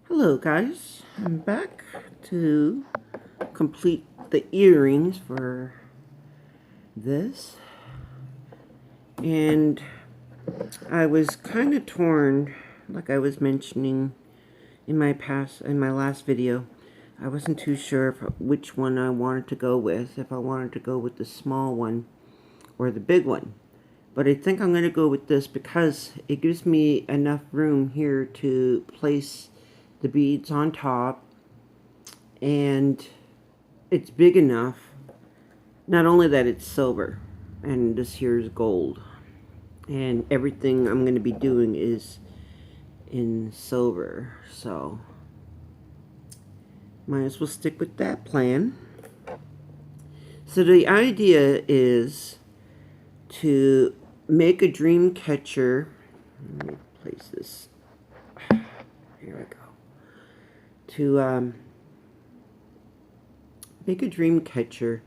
Hello guys, I'm back to complete the earrings for this, and I was kind of torn, like I was mentioning in my last video. I wasn't too sure which one I wanted to go with, if I wanted to go with the small one or the big one. But I think I'm going to go with this because it gives me enough room here to place the beads on top, and it's big enough. Not only that, it's silver, and this here is gold, and everything I'm going to be doing is in silver, so might as well stick with that plan. So the idea is to make a dream catcher. Let me place this. Here we go. To make a dream catcher,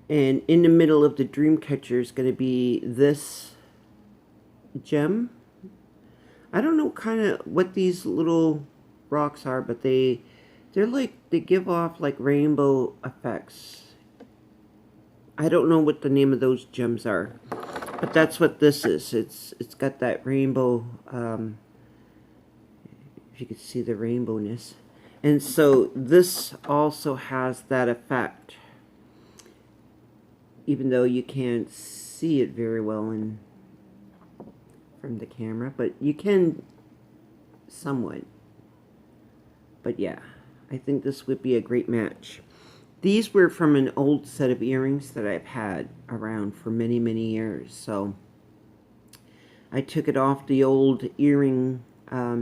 and in the middle of the dream catcher is going to be this gem. I don't know kind of what these little rocks are, but they're like, they give off like rainbow effects. I don't know what the name of those gems are, but that's what this is. It's got that rainbow, if you can see the rainbowness. And so this also has that effect, even though you can't see it very well from the camera, but you can somewhat. But yeah, I think this would be a great match. These were from an old set of earrings that I've had around for many, many years. So I took it off the old earring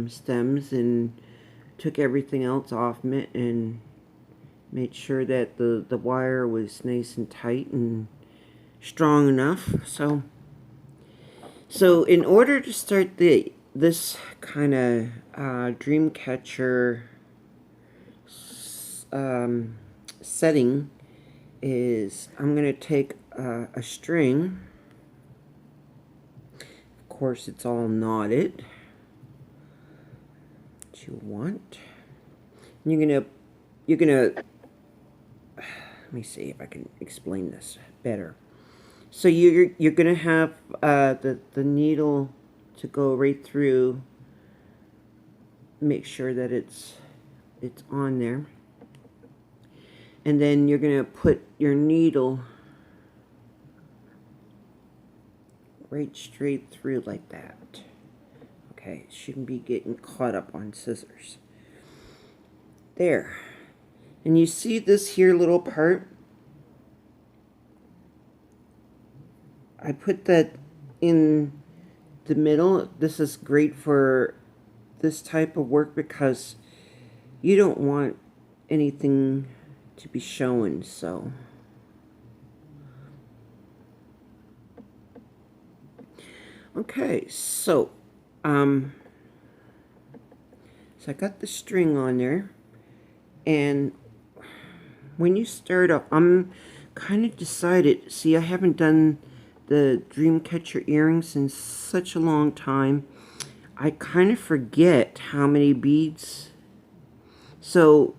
stems and took everything else off it and made sure that the wire was nice and tight and strong enough. So in order to start this kind of dream catcher setting, is I'm going to take a string. Of course, it's all knotted, what you want. And you're gonna let me see if I can explain this better. So you're gonna have the needle to go right through. Make sure that it's on there, and then you're gonna put your needle right straight through like that. Okay, it shouldn't be getting caught up on scissors. There. And you see this here little part? I put that in the middle. This is great for this type of work because you don't want anything to be showing, so okay, so I got the string on there, and when you start up, I'm kind of decided, see, I haven't done the Dreamcatcher earrings in such a long time. I kind of forget how many beads. So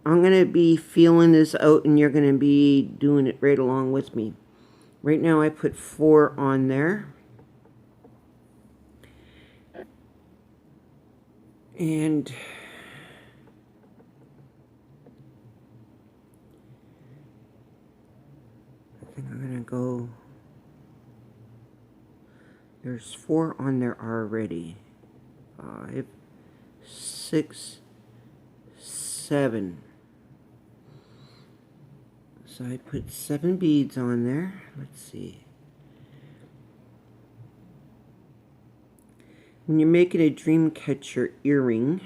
I'm going to be feeling this out, and you're going to be doing it right along with me. Right now I put 4 on there. And I think I'm going to go, there's 4 on there already. 5, 6, 7. So I put 7 beads on there. Let's see. When you're making a Dreamcatcher earring,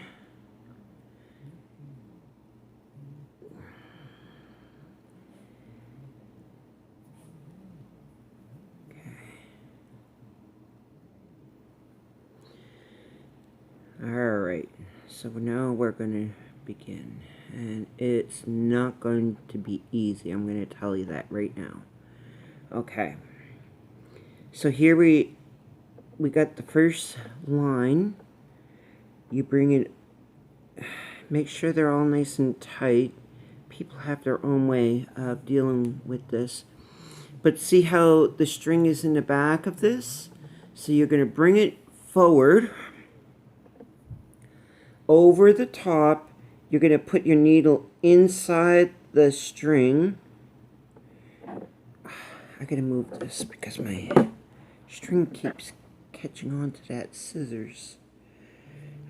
alright, so now we're going to begin. And it's not going to be easy. I'm going to tell you that right now. Okay. So here we got the first line. You bring it make sure they're all nice and tight. People have their own way of dealing with this. But see how the string is in the back of this? So you're going to bring it forward over the top. You're going to put your needle inside the string. I got to move this because my string keeps catching on to that scissors.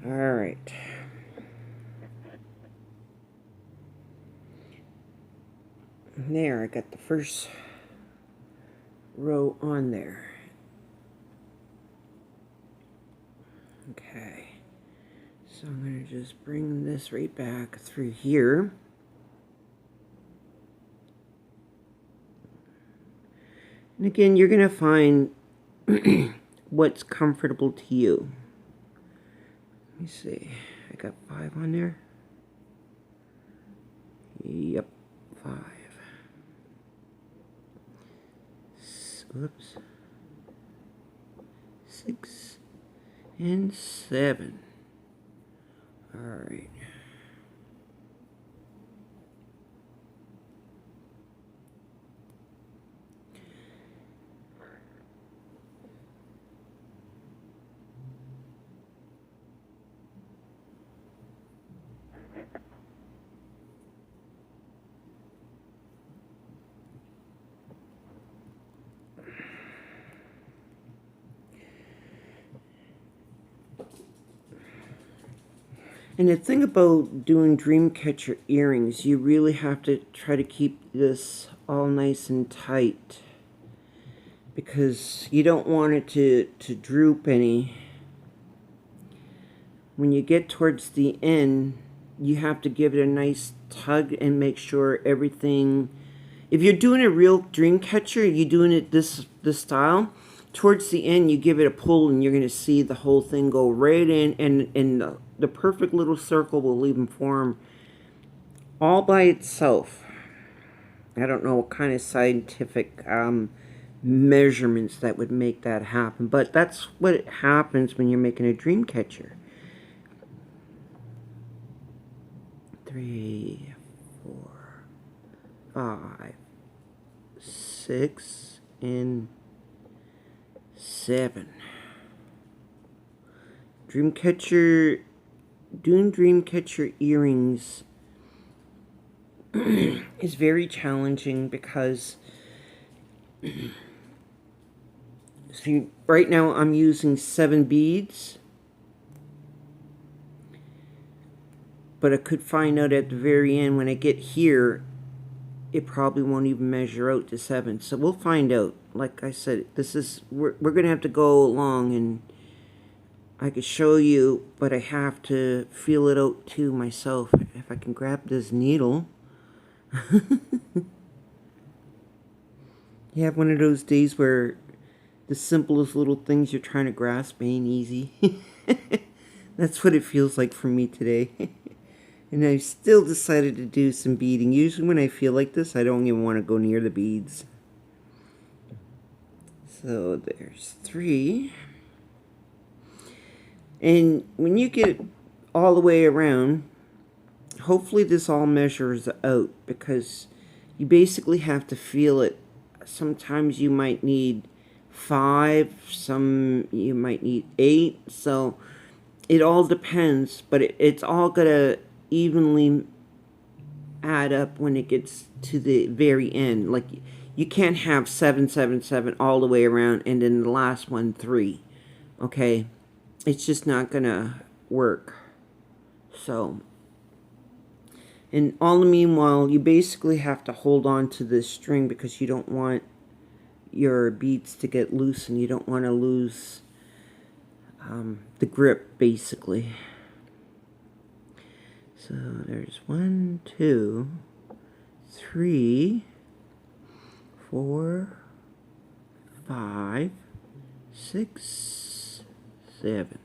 All right. There, I got the first row on there. Okay. So I'm going to just bring this right back through here. And again, you're going to find what's comfortable to you. Let me see. I got 5 on there. Yep, 5. Oops. 6 and 7. All right. And the thing about doing Dreamcatcher earrings, you really have to try to keep this all nice and tight, because you don't want it to droop any. When you get towards the end, you have to give it a nice tug and make sure everything... If you're doing a real Dreamcatcher, you're doing it this style, towards the end you give it a pull and you're going to see the whole thing go right in, and the perfect little circle will even form all by itself. I don't know what kind of scientific measurements that would make that happen, but that's what happens when you're making a Dreamcatcher. 3, 4, 5, 6, and 7. Dreamcatcher, doing Dreamcatcher earrings is very challenging because see, right now I'm using 7 beads, but I could find out at the very end when I get here it probably won't even measure out to 7, so we'll find out. Like I said, this is we're gonna have to go along, and I could show you, but I have to feel it out too myself. If I can grab this needle. You have one of those days where the simplest little things you're trying to grasp ain't easy. That's what it feels like for me today. And I still decided to do some beading. Usually when I feel like this, I don't even want to go near the beads. So there's 3. And when you get all the way around, hopefully this all measures out, because you basically have to feel it. Sometimes you might need 5, some you might need 8, so it all depends, but it's all gonna evenly add up when it gets to the very end. Like, you can't have 7, 7, 7 all the way around and then the last one 3. Okay, it's just not gonna work. So, and all the meanwhile, you basically have to hold on to this string because you don't want your beads to get loose, and you don't want to lose the grip, basically. So there's 1, 2, 3, 4, 5, 6, 7.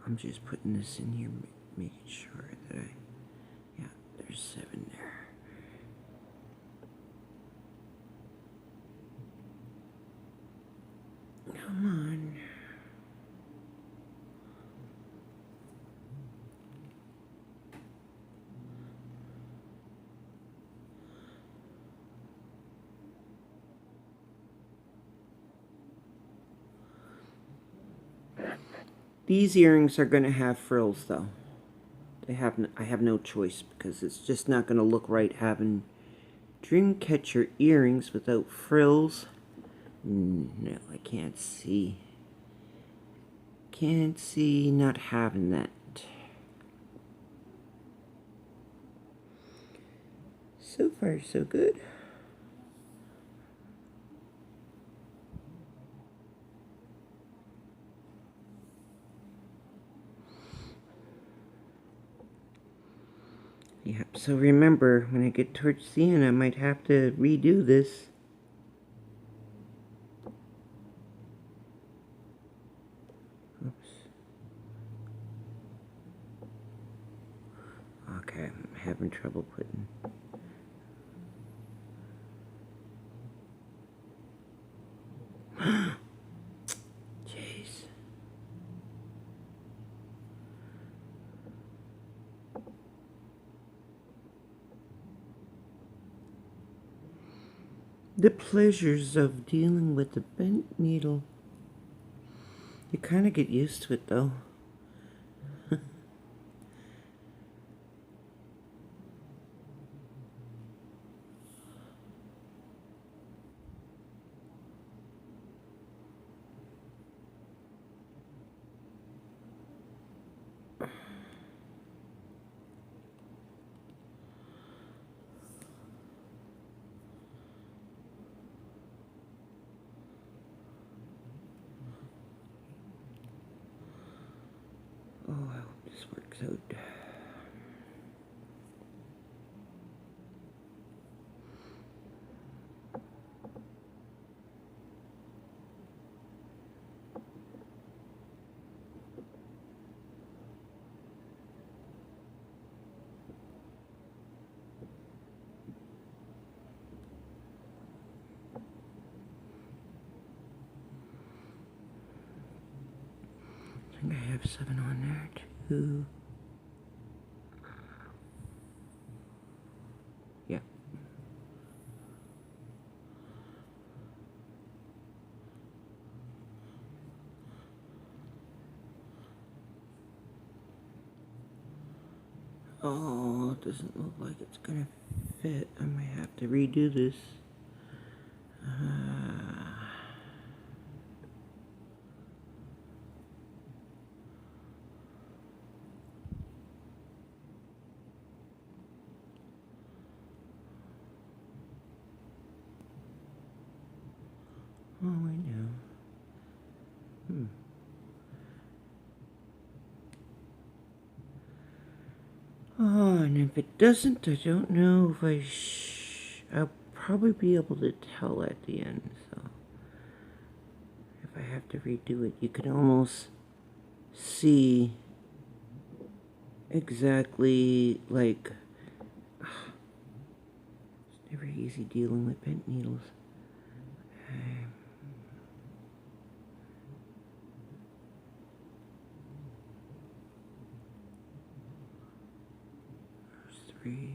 I'm just putting this in here, making sure that yeah, there's 7 there. Come on. These earrings are going to have frills, though. I have no choice, because it's just not going to look right having Dreamcatcher earrings without frills. No, I can't see. Can't see not having that. So far, so good. Yep, so remember, when I get towards the end, I might have to redo this. Oops. Okay, I'm having trouble putting... Jeez. The pleasures of dealing with a bent needle. You kind of get used to it, though. Oh, I hope this works out. I think I have 7 on there, too. Yeah. Oh, it doesn't look like it's gonna fit. I might have to redo this. Oh, I know. Oh, and if it doesn't, I don't know if I'll probably be able to tell at the end, so. If I have to redo it, you can almost see exactly, like, it's never easy dealing with bent needles. Okay. There's 3.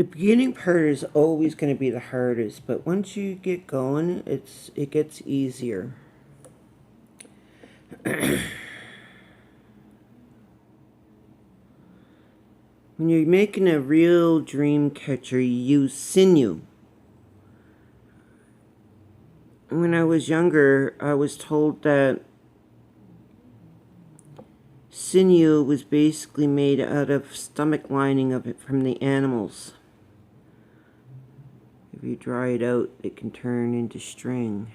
The beginning part is always going to be the hardest, but once you get going, it gets easier. When you're making a real dream catcher, you use sinew. When I was younger, I was told that sinew was basically made out of stomach lining of it from the animals. If you dry it out, it can turn into string.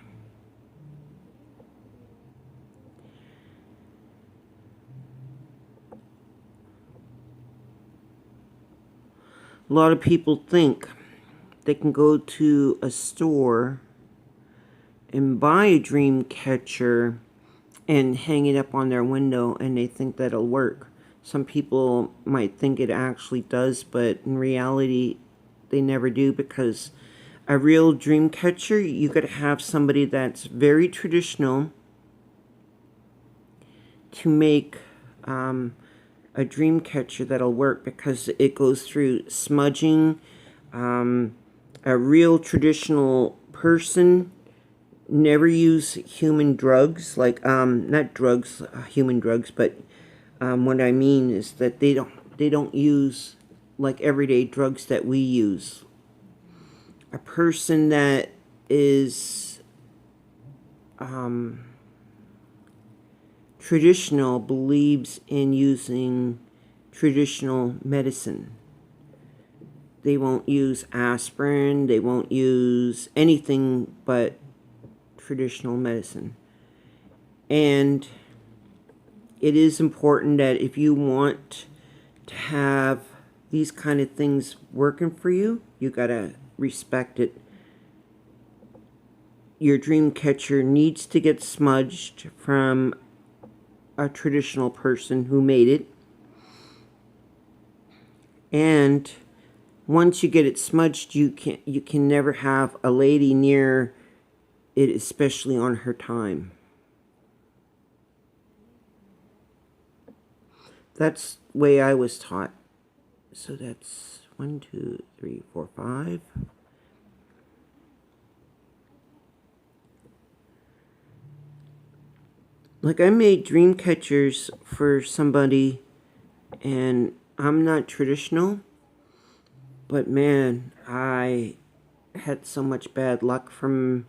A lot of people think they can go to a store and buy a dream catcher and hang it up on their window, and they think that'll work. Some people might think it actually does, but in reality, they never do, because a real dream catcher, you got to have somebody that's very traditional to make a dream catcher that'll work, because it goes through smudging. A real traditional person never use human drugs, like not drugs, human drugs, but what I mean is that they don't use like everyday drugs that we use. A person that is traditional believes in using traditional medicine. They won't use aspirin, they won't use anything but traditional medicine. And it is important that if you want to have these kind of things working for you, you gotta respect it. Your dream catcher needs to get smudged from a traditional person who made it. And once you get it smudged, you can never have a lady near it, especially on her time. That's the way I was taught. So that's 1, 2, 3, 4, 5. Like, I made dream catchers for somebody, and I'm not traditional, but man, I had so much bad luck from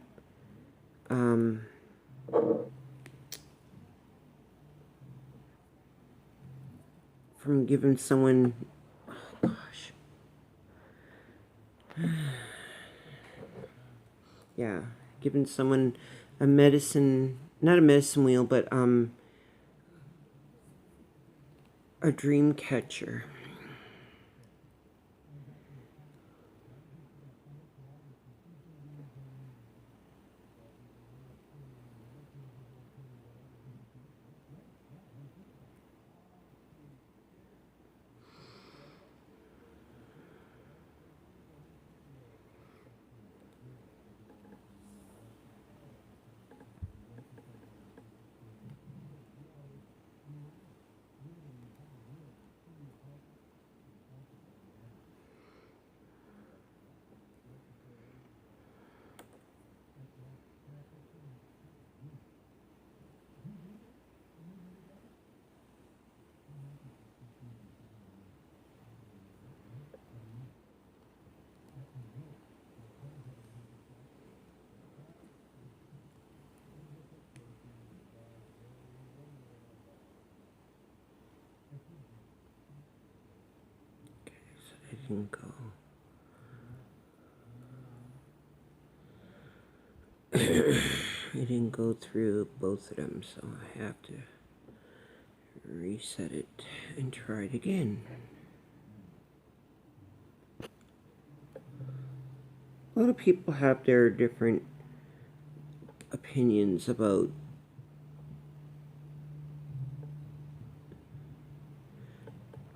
giving someone, oh gosh, yeah, giving someone a medicine, not a medicine wheel, but a dream catcher. I didn't go. I didn't go through both of them, so I have to reset it and try it again. A lot of people have their different opinions about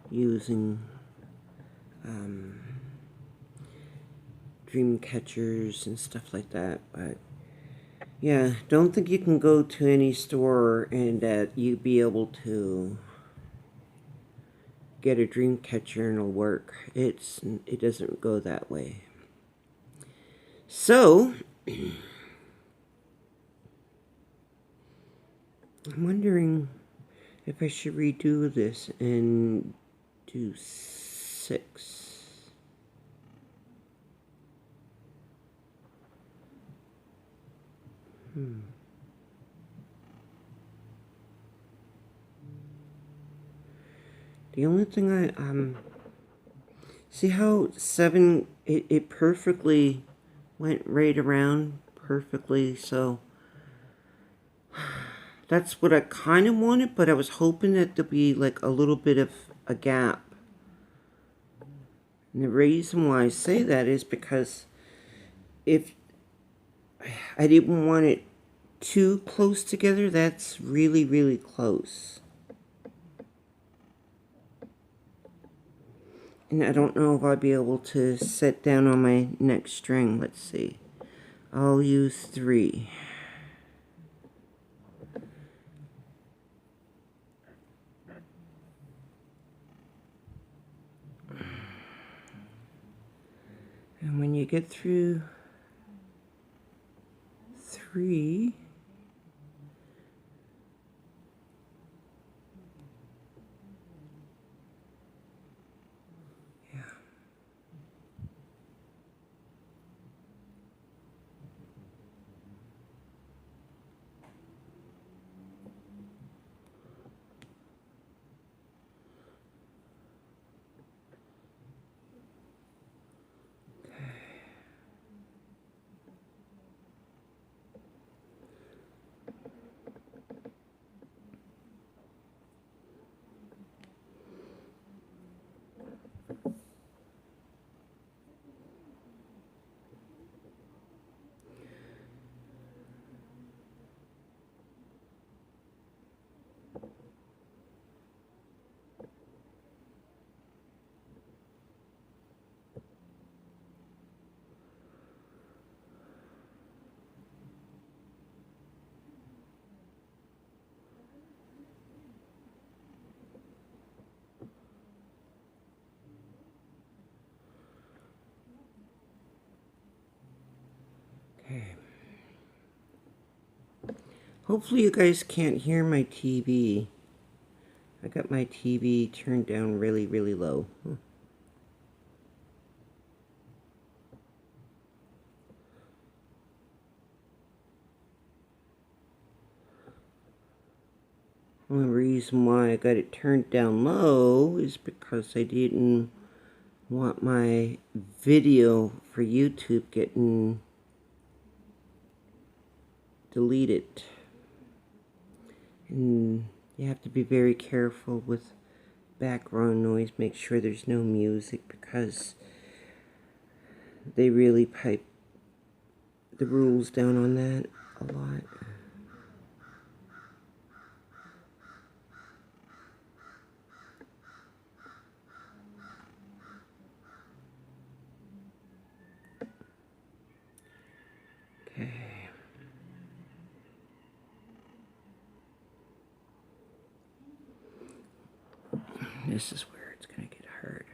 using dream catchers and stuff like that, but yeah, don't think you can go to any store and that you'd be able to get a dream catcher and it'll work. It doesn't go that way. So I'm wondering if I should redo this and do 6. The only thing I see how 7 it perfectly went right around perfectly, so that's what I kind of wanted, but I was hoping that there'd be like a little bit of a gap. And the reason why I say that is because if I didn't want it too close together, that's really, really close. And I don't know if I'll be able to set down on my next string. Let's see. I'll use 3. And when you get through 3, yeah. Okay. Hopefully you guys can't hear my TV. I got my TV turned down really, really low. Only reason why I got it turned down low is because I didn't want my video for YouTube getting deleted. And you have to be very careful with background noise. Make sure there's no music because they really pipe the rules down on that a lot. Okay. This is where it's going to get hard.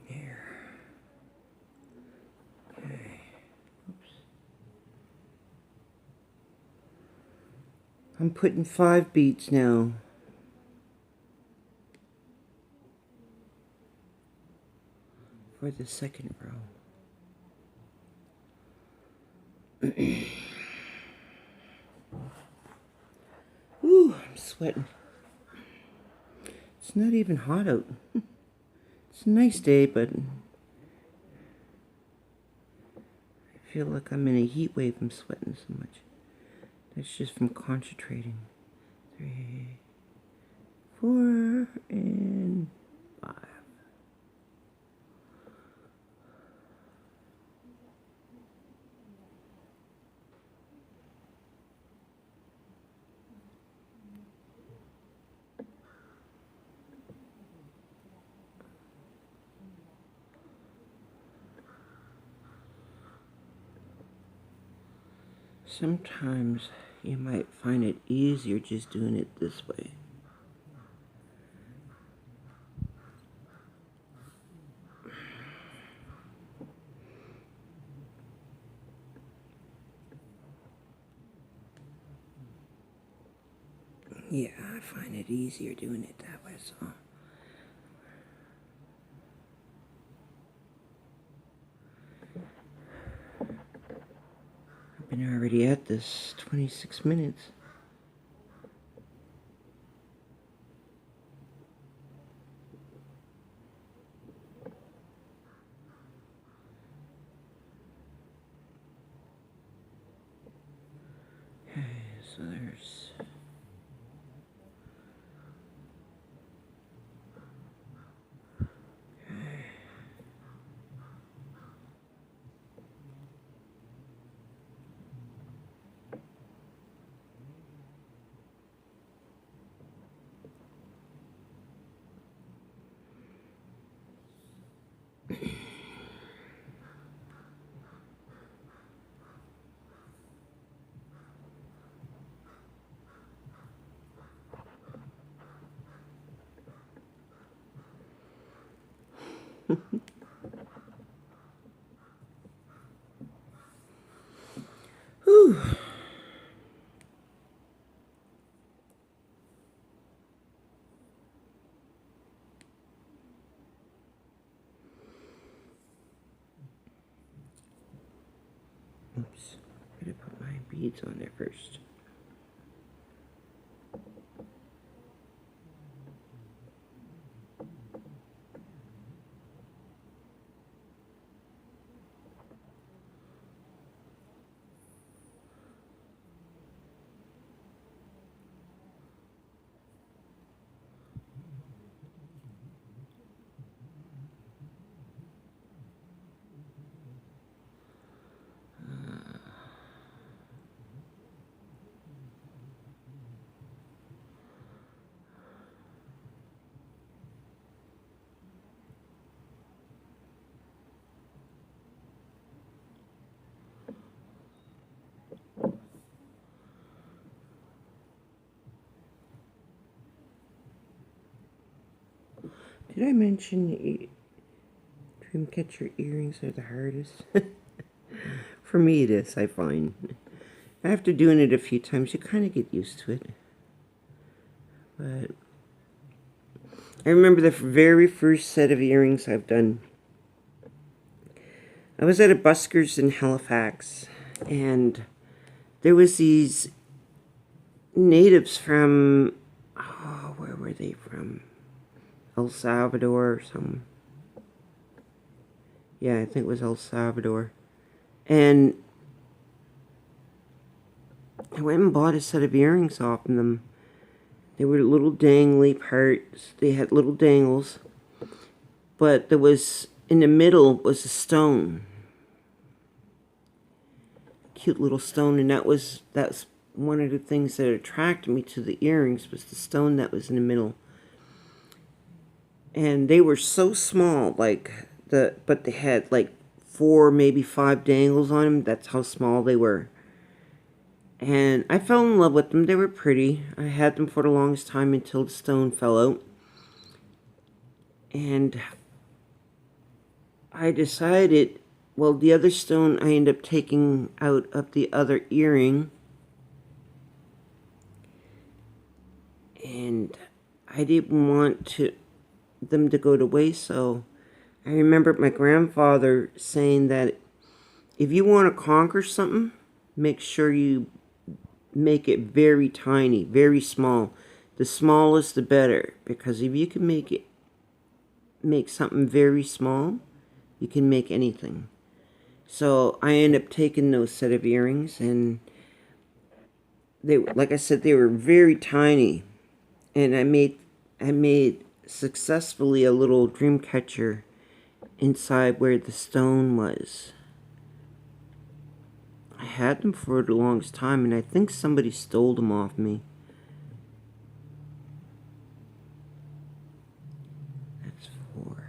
Here. Okay. Oops. I'm putting 5 beats now. For the second row. Ooh, I'm sweating. It's not even hot out. It's a nice day, but I feel like I'm in a heat wave. I'm sweating so much. That's just from concentrating. 3, 4, and 5. Sometimes you might find it easier just doing it this way. Yeah, I find it easier doing it that way, so. I've been already at this 26 minutes. Okay, so there's... Whew. Oops, I gotta put my beads on there first. Did I mention Dreamcatcher earrings are the hardest? For me it is, I find. After doing it a few times, you kind of get used to it. But I remember the very first set of earrings I've done. I was at a buskers in Halifax, and there was these natives from, oh, where were they from? El Salvador or something. Yeah, I think it was El Salvador. And I went and bought a set of earrings off of them. They were little dangly parts. They had little dangles. But there was, in the middle was a stone. Cute little stone, and that's one of the things that attracted me to the earrings, was the stone that was in the middle. And they were so small, but they had like 4, maybe 5 dangles on them. That's how small they were. And I fell in love with them. They were pretty. I had them for the longest time until the stone fell out. And I decided, well, the other stone I ended up taking out of the other earring. And I didn't want them to go to waste, so I remember my grandfather saying that if you want to conquer something, make sure you make it very tiny, very small. The smallest the better, because if you can make something very small, you can make anything. So I ended up taking those set of earrings, and they, like I said, they were very tiny, and I made successfully a little dream catcher inside where the stone was. I had them for the longest time, and I think somebody stole them off me. That's 4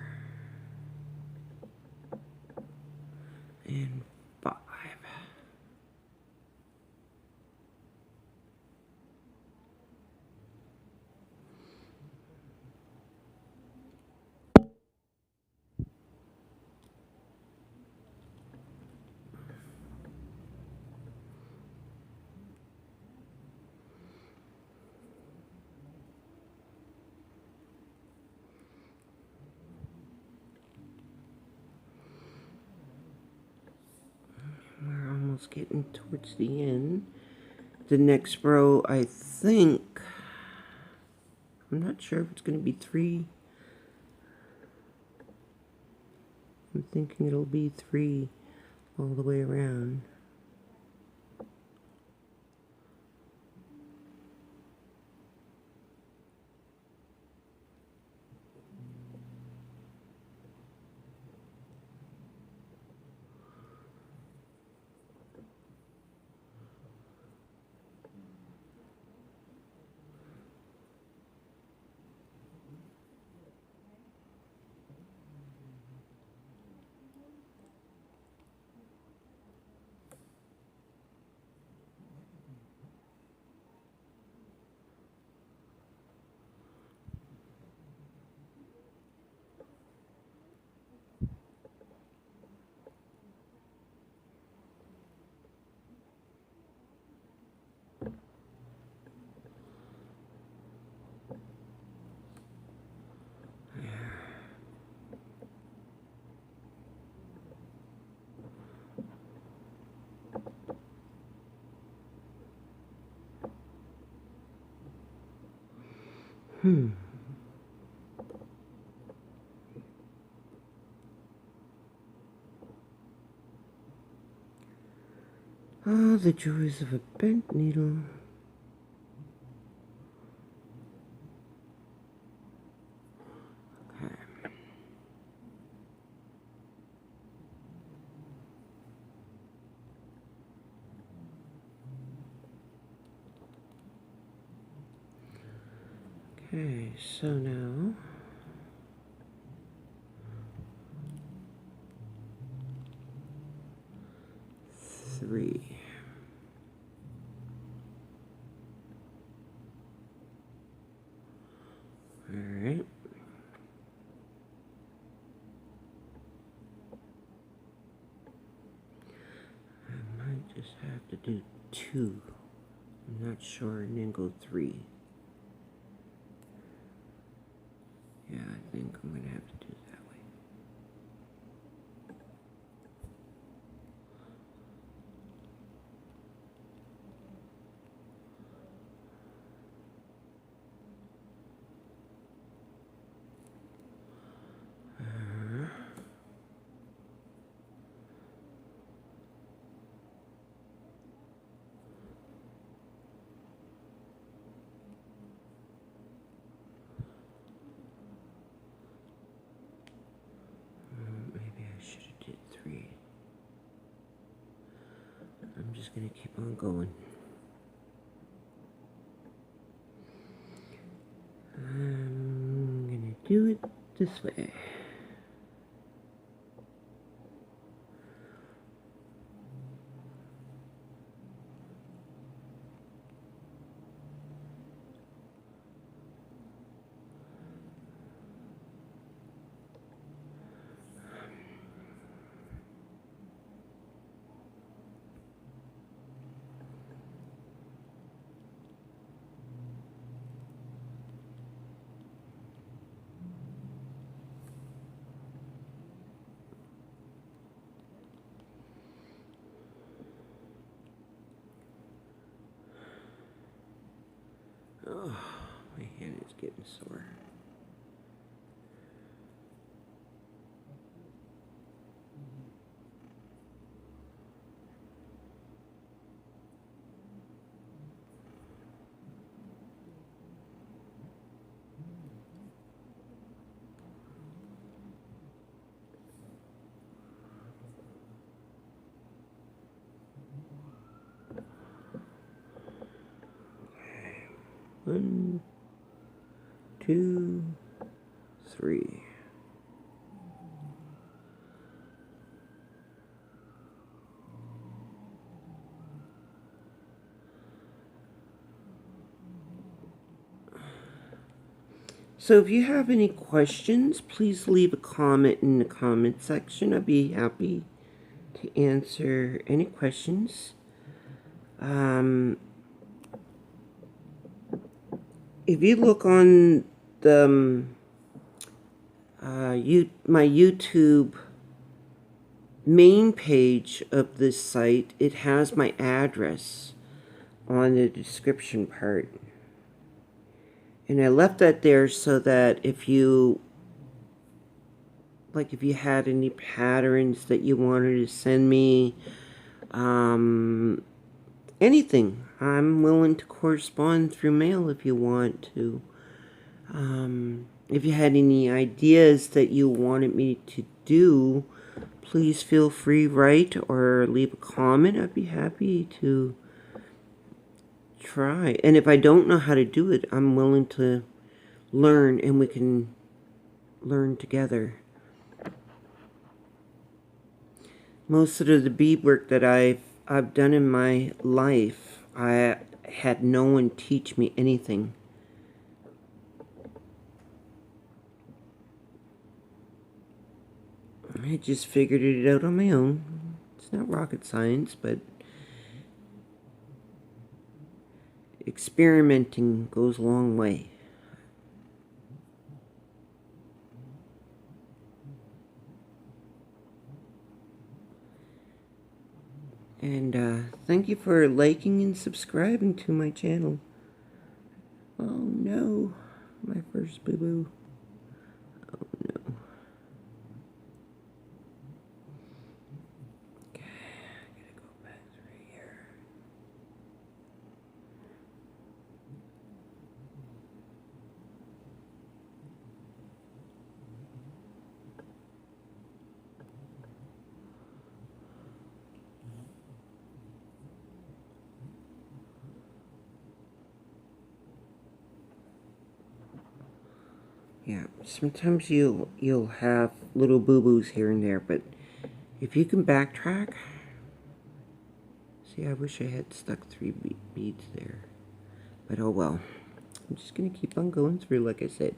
and 5. almost getting towards the end. The next row, I think, I'm not sure if it's going to be 3. I'm thinking it'll be 3 all the way around. Ah, the joys of a bent needle. Okay. Okay, so now three. All right. I might just have to do 2. I'm not sure, and then go 3. Yeah, I think I'm going to have to do it that way. Maybe I should have did 3. I'm just going to keep on going. I'm going to do it this way. Oh, my hand is getting sore. One, 2, 3. So if you have any questions, please leave a comment in the comment section. I'd be happy to answer any questions. If you look on the my YouTube main page of this site, it has my address on the description part. And I left that there so that if you had any patterns that you wanted to send me, anything, I'm willing to correspond through mail if you want to. If you had any ideas that you wanted me to do, please feel free to write or leave a comment. I'd be happy to try. And if I don't know how to do it, I'm willing to learn, and we can learn together. Most of the beadwork that I've done in my life, I had no one teach me anything. I just figured it out on my own. It's not rocket science, but experimenting goes a long way. And thank you for liking and subscribing to my channel. Oh no, my first boo-boo. Oh no. Okay, I gotta go back through here. Yeah, sometimes you'll have little boo-boos here and there, but if you can backtrack, see, I wish I had stuck 3 beads there, but oh well. I'm just gonna keep on going through, like I said.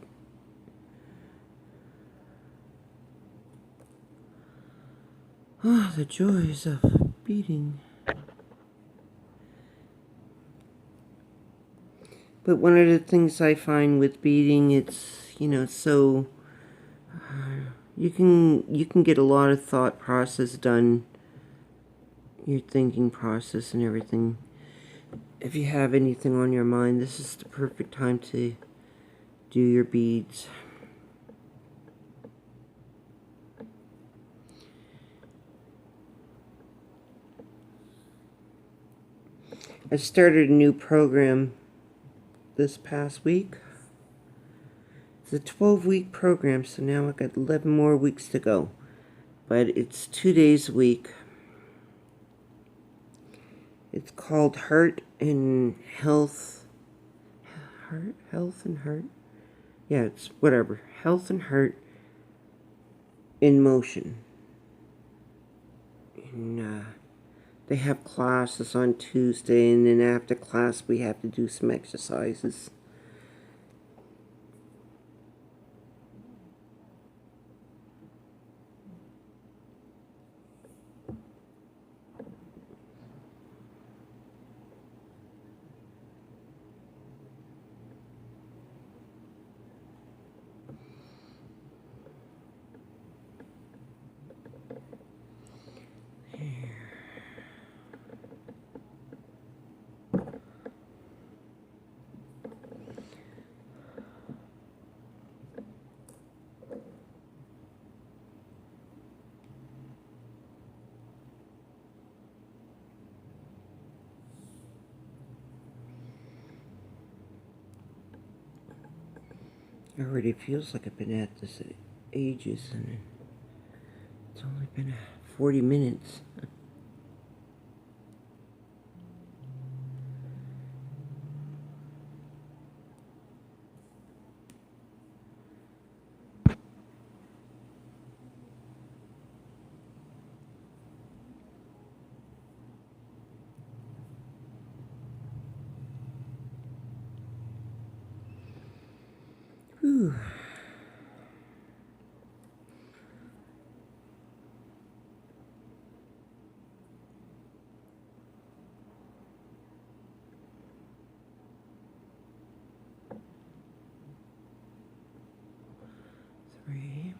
Ah, the joys of beading. But one of the things I find with beading, it's, so you can get a lot of thought process done, your thinking process and everything. If you have anything on your mind, this is the perfect time to do your beads. I started a new program this past week. It's a 12-week program, so now I've got 11 more weeks to go. But it's 2 days a week. It's called Heart and Health. Health and Heart? Yeah, it's whatever. Health and Heart in Motion. And they have classes on Tuesday, and then after class we have to do some exercises. It already feels like I've been at this ages, and it's only been 40 minutes. Whew. Three.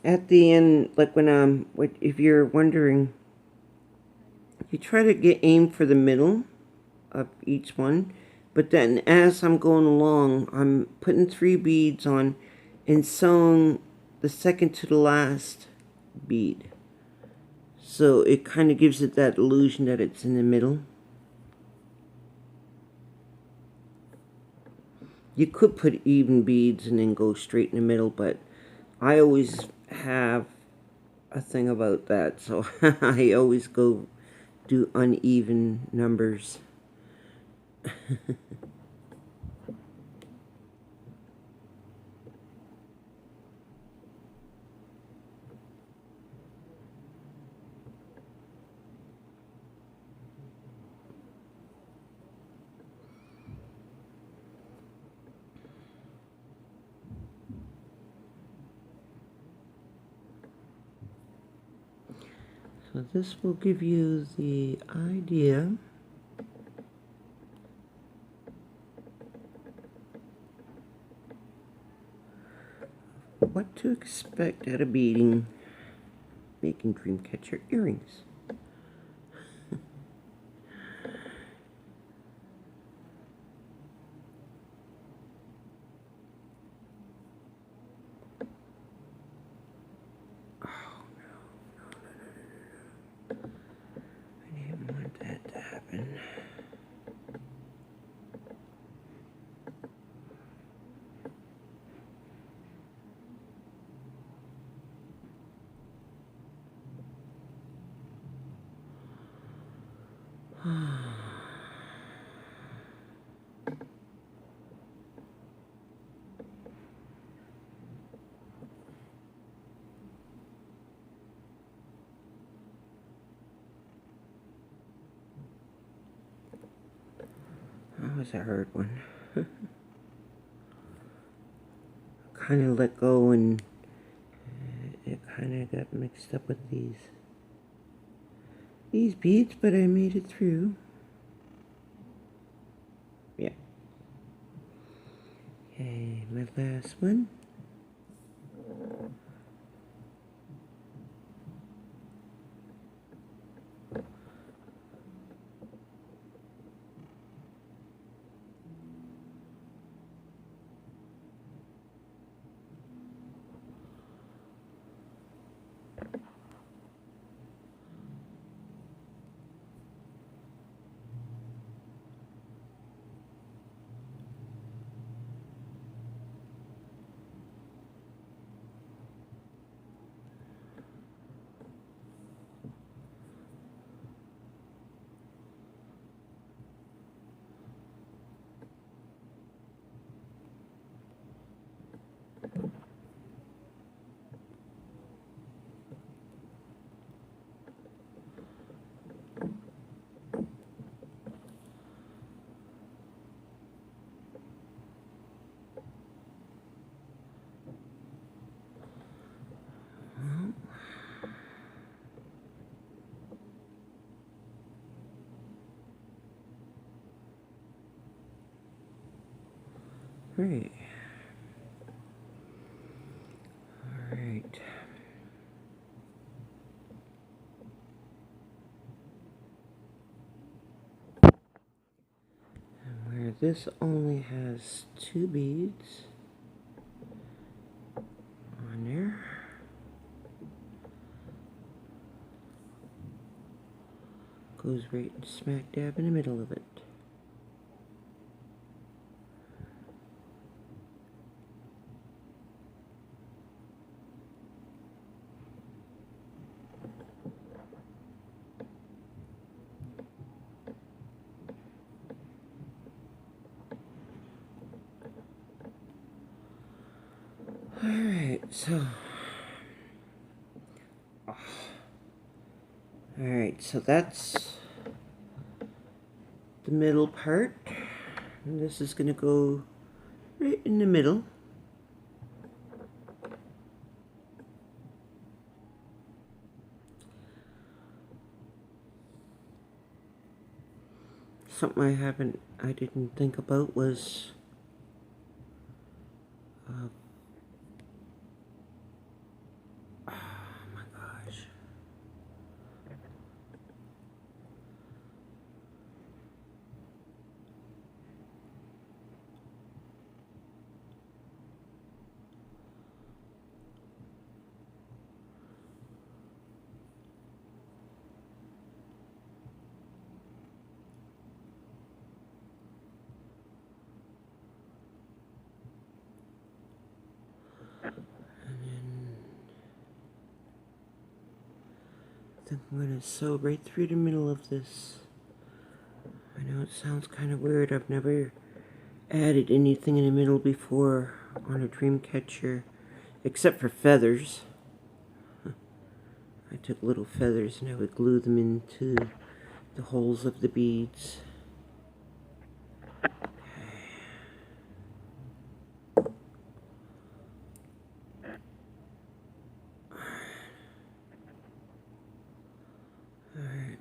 At the end, like when if you're wondering, you try to get aim for the middle of each one, but then as I'm going along, I'm putting 3 beads on and sewing the second to the last bead. So it kind of gives it that illusion that it's in the middle. You could put even beads and then go straight in the middle, but I always have a thing about that, so I always go do uneven numbers. So this will give you the idea what to expect out of making Dreamcatcher earrings. Oh no, I didn't want that to happen. That was a hard one. Kind of let go and it kind of got mixed up with these beads, but I made it through. Yeah. Okay, my last one. Great. All right. And where this only has 2 beads on there, goes right smack dab in the middle of it. Alright, so alright, so that's the middle part. And this is gonna go right in the middle. Something I didn't think about was I think I'm going to sew right through the middle of this. I know it sounds kind of weird. I've never added anything in the middle before on a dream catcher, except for feathers. I took little feathers and I would glue them into the holes of the beads. Alright.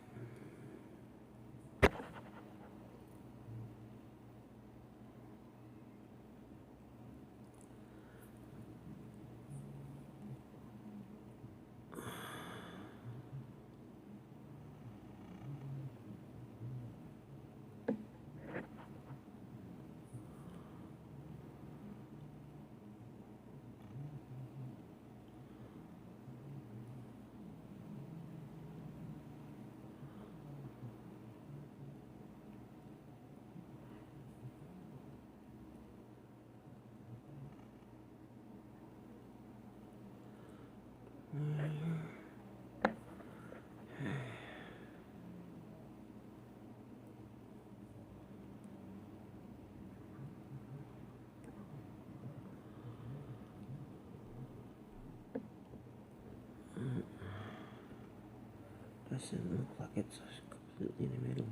Doesn't look like it's completely in the middle.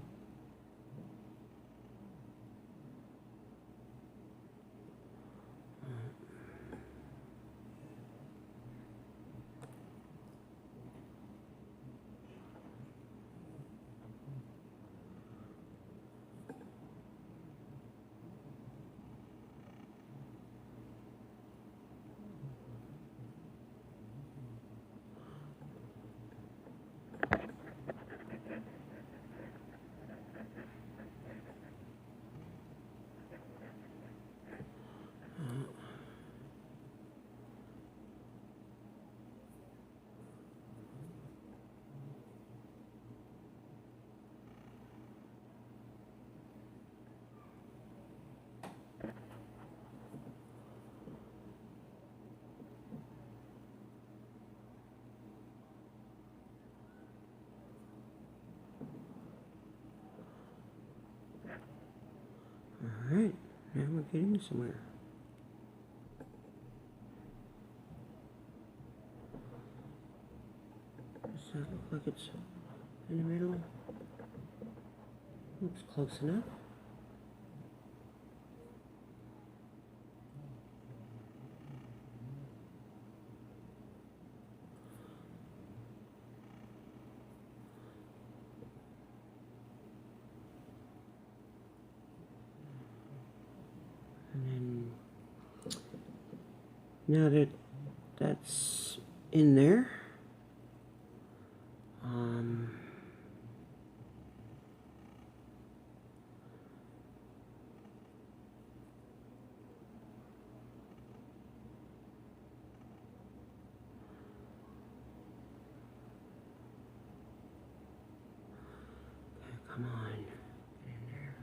Alright, now we're getting somewhere. Does that look like it's in the middle? Looks close enough. And then, now that that's in there, come on, get in there.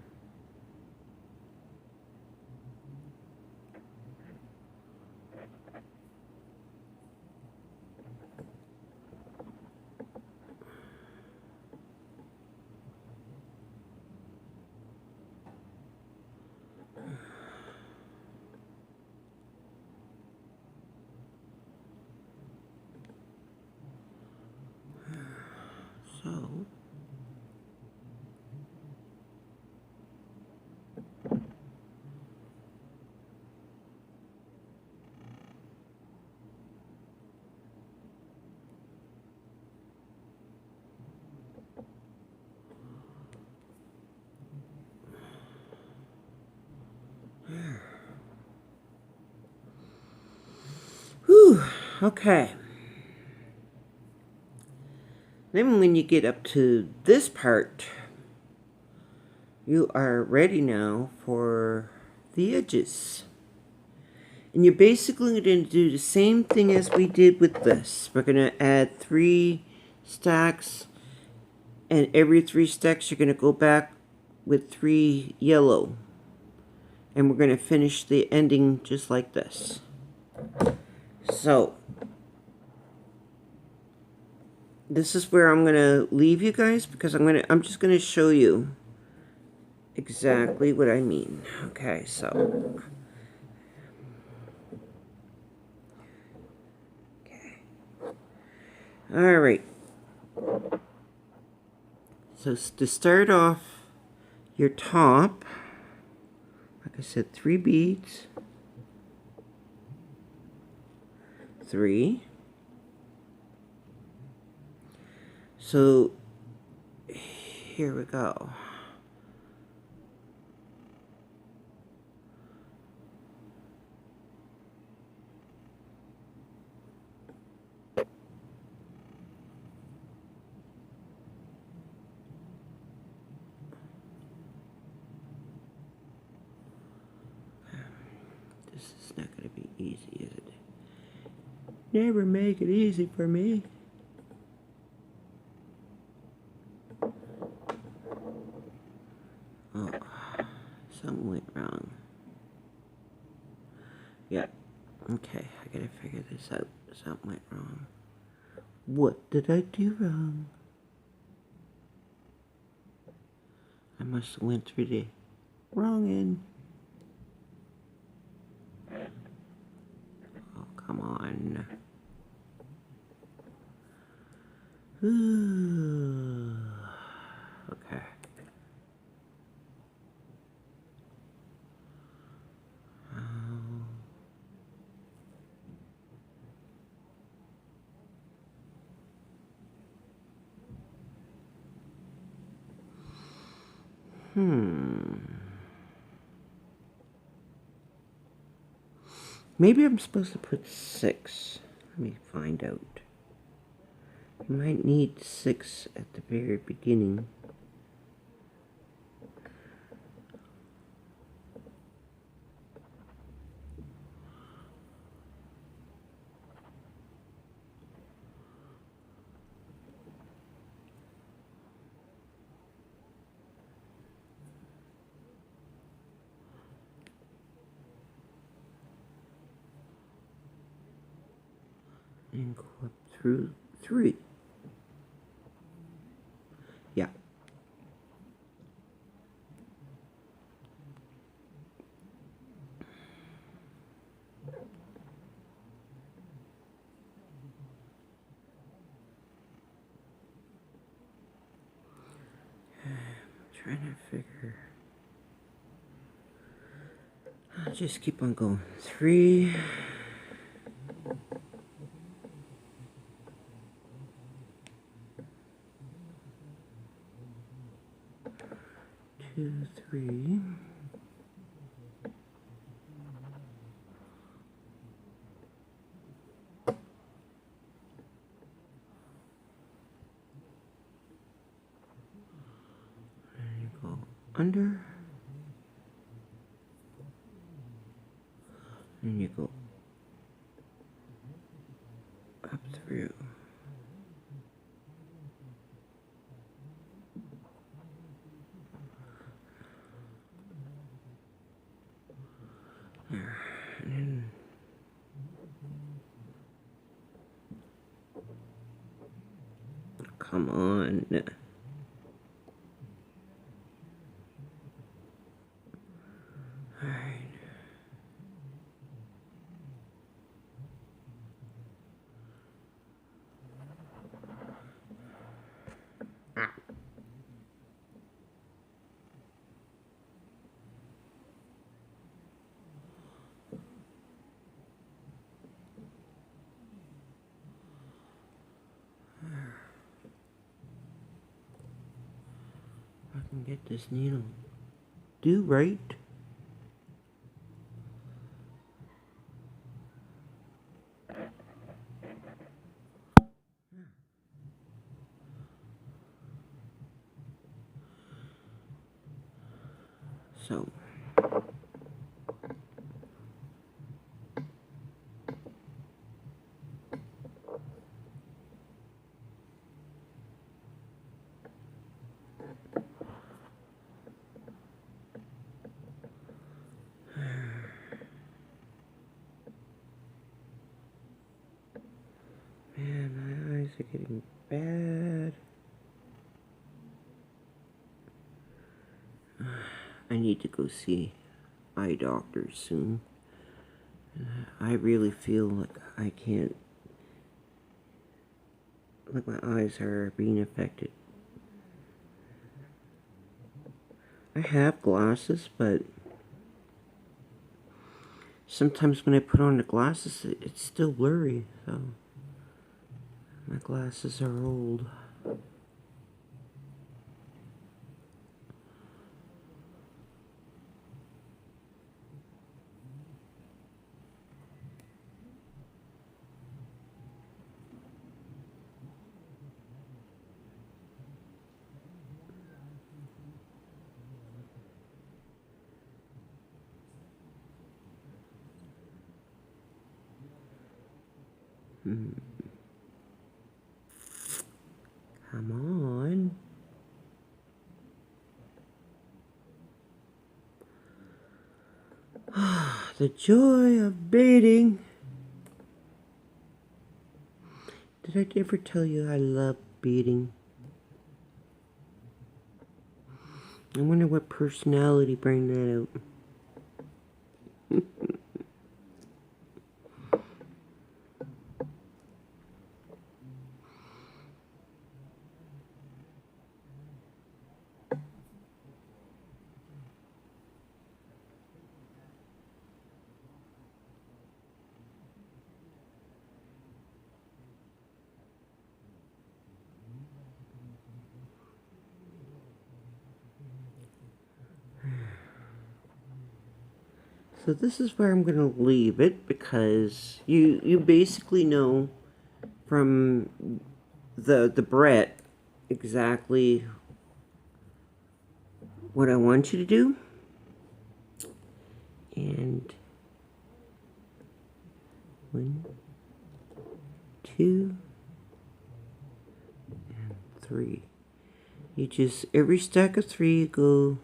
So, whew, okay. Then when you get up to this part, you are ready now for the edges. And you're basically going to do the same thing as we did with this. We're going to add 3 stacks, and every 3 stacks you're going to go back with 3 yellow. And we're going to finish the ending just like this. So, this is where I'm going to leave you guys, because I'm just going to show you exactly what I mean. Okay, so. Okay. All right. So to start off your top, like I said, 3 beads, 3. So here we go. This is not going to be easy, is it? Never make it easy for me. Oh, something went wrong. Yeah. Okay, I gotta figure this out. Something went wrong. What did I do wrong? I must have went through the wrong end. Oh, come on. Ooh. Okay. Maybe I'm supposed to put 6. Let me find out. You might need 6 at the very beginning. And go up through 3. Yeah. I'm trying to figure. I'll just keep on going. 3. 2, 3. And you go under. And you go up through. There. And then come on. Alright. I can get this needle do right. So Man, my eyes are getting bad. I need to go see eye doctors soon. I really feel like I can't, like my eyes are being affected. I have glasses, but sometimes when I put on the glasses, it's still blurry, so my glasses are old. Come on. The joy of baiting. Did I ever tell you I love beating? I wonder what personality bring that out. So this is where I'm going to leave it, because you basically know from the Brett exactly what I want you to do. And 1, 2, and 3. You just, every stack of 3 you go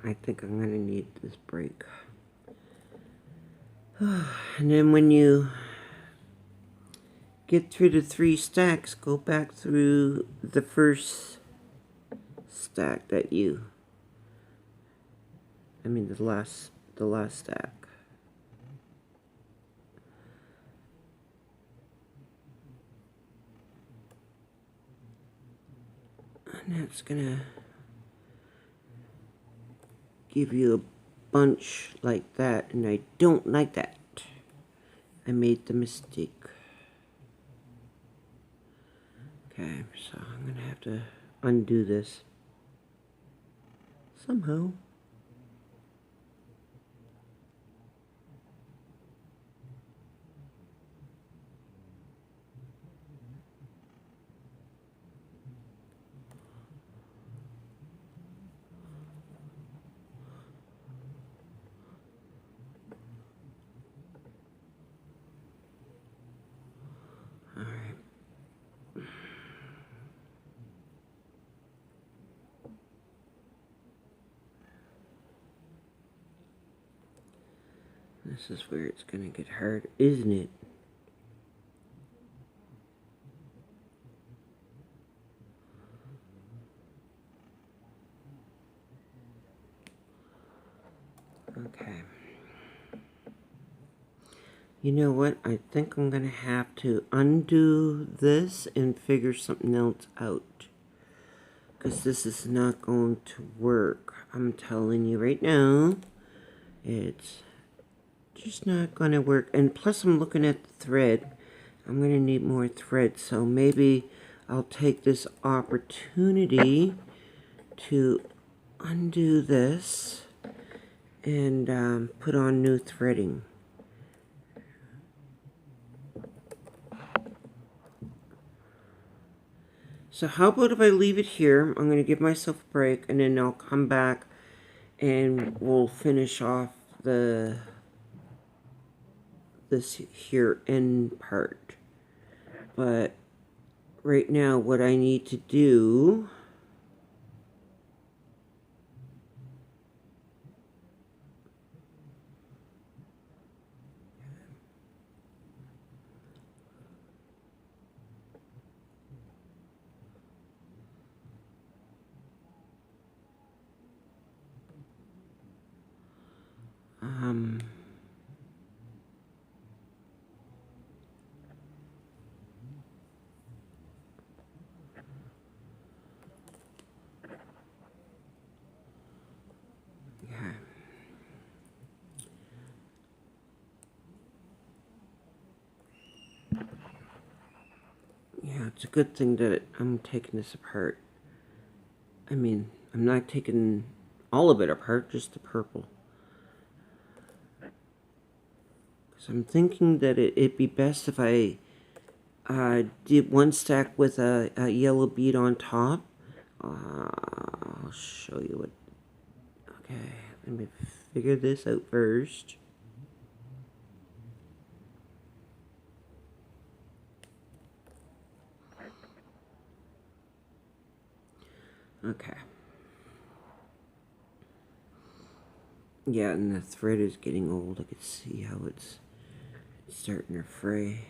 I think I'm gonna need this break. And then when you get through the 3 stacks, go back through the first stack that the last stack. And that's gonna give you a bunch like that, and I don't like that. I made the mistake. Okay, so I'm gonna have to undo this somehow. This is where it's gonna get hard, isn't it? Okay. You know what? I think I'm gonna have to undo this and figure something else out, because this is not going to work. I'm telling you right now, it's just not gonna work. And plus I'm looking at the thread. I'm gonna need more thread, so maybe I'll take this opportunity to undo this and put on new threading. So how about if I leave it here? I'm going to give myself a break, and then I'll come back and we'll finish off this here end part. But right now what I need to do yeah. Yeah, it's a good thing that I'm taking this apart. I mean, I'm not taking all of it apart, just the purple. Because I'm thinking that it'd be best if I did one stack with a yellow bead on top. I'll show you what. Okay, let me figure this out first. Okay. Yeah, and the thread is getting old. I can see how it's starting to fray.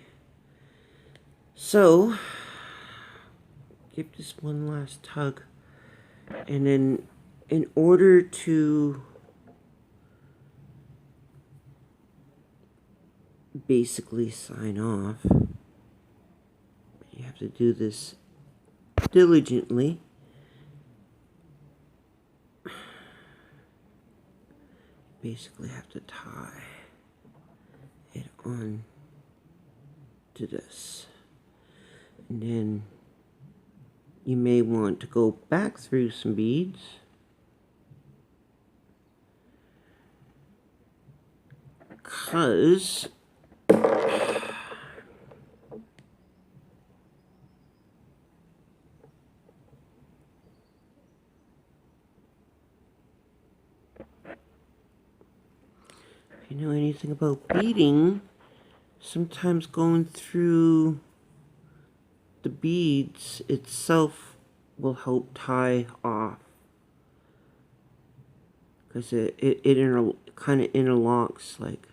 So, give this one last tug. And then, in order to basically sign off, you have to do this diligently. Basically have to tie it on to this. And then you may want to go back through some beads. Because if you know anything about beading, sometimes going through the beads itself will help tie off. Because it kind of interlocks, like.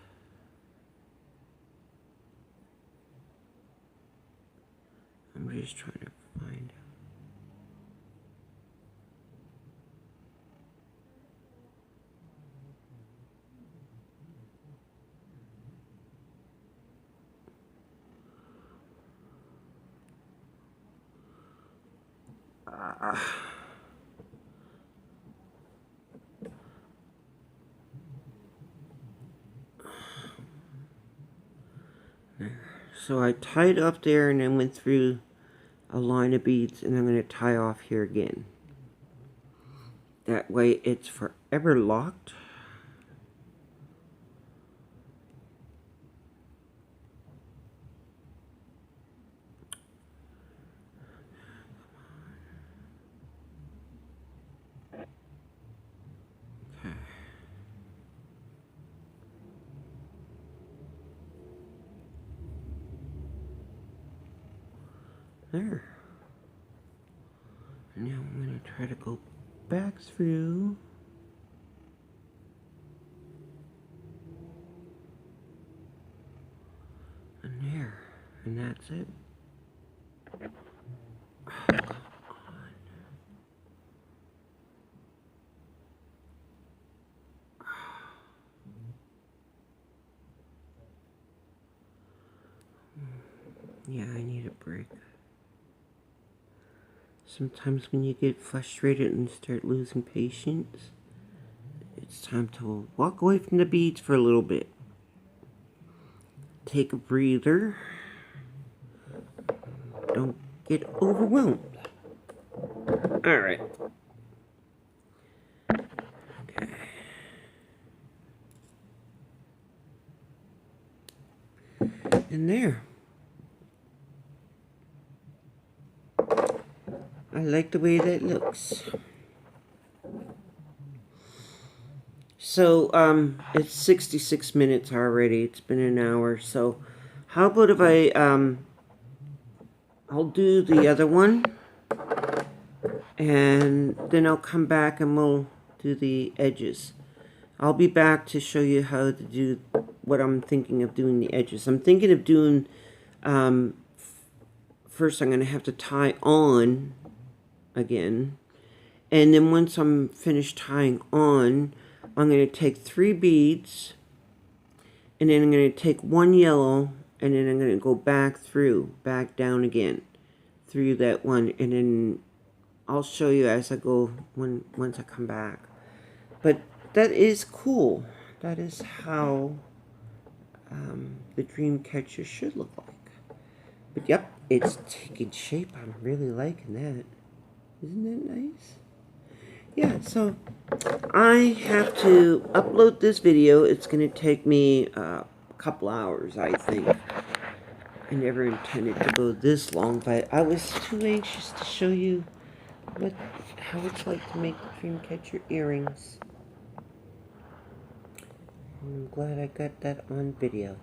I'm just trying to find So I tied up there and then went through a line of beads, and I'm going to tie off here again. That way it's forever locked. Okay. There. And now I'm going to try to go back through. And there. And that's it. Oh, come on. Yeah, I need a break. Sometimes when you get frustrated and start losing patience, it's time to walk away from the beads for a little bit. Take a breather. Don't get overwhelmed. Alright. Okay. And there. I like the way that looks. So, it's 66 minutes already. It's been an hour. So, how about if I'll do the other one, and then I'll come back and we'll do the edges. I'll be back to show you how to do what I'm thinking of doing the edges. I'm thinking of doing, first I'm going to have to tie on again. And then once I'm finished tying on, I'm going to take 3 beads, and then I'm going to take 1 yellow, and then I'm going to go back down again through that one, and then I'll show you as I go once I come back. But that is cool. That is how the dream catcher should look like. But yep, it's taking shape. I'm really liking that. Isn't that nice? Yeah, so I have to upload this video. It's going to take me a couple hours, I think. I never intended to go this long, but I was too anxious to show you how it's like to make Dreamcatcher earrings. I'm glad I got that on video.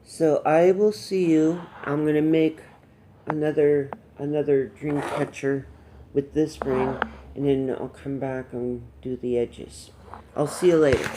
So I will see you. I'm going to make another Dreamcatcher with this ring, and then I'll come back and do the edges. I'll see you later.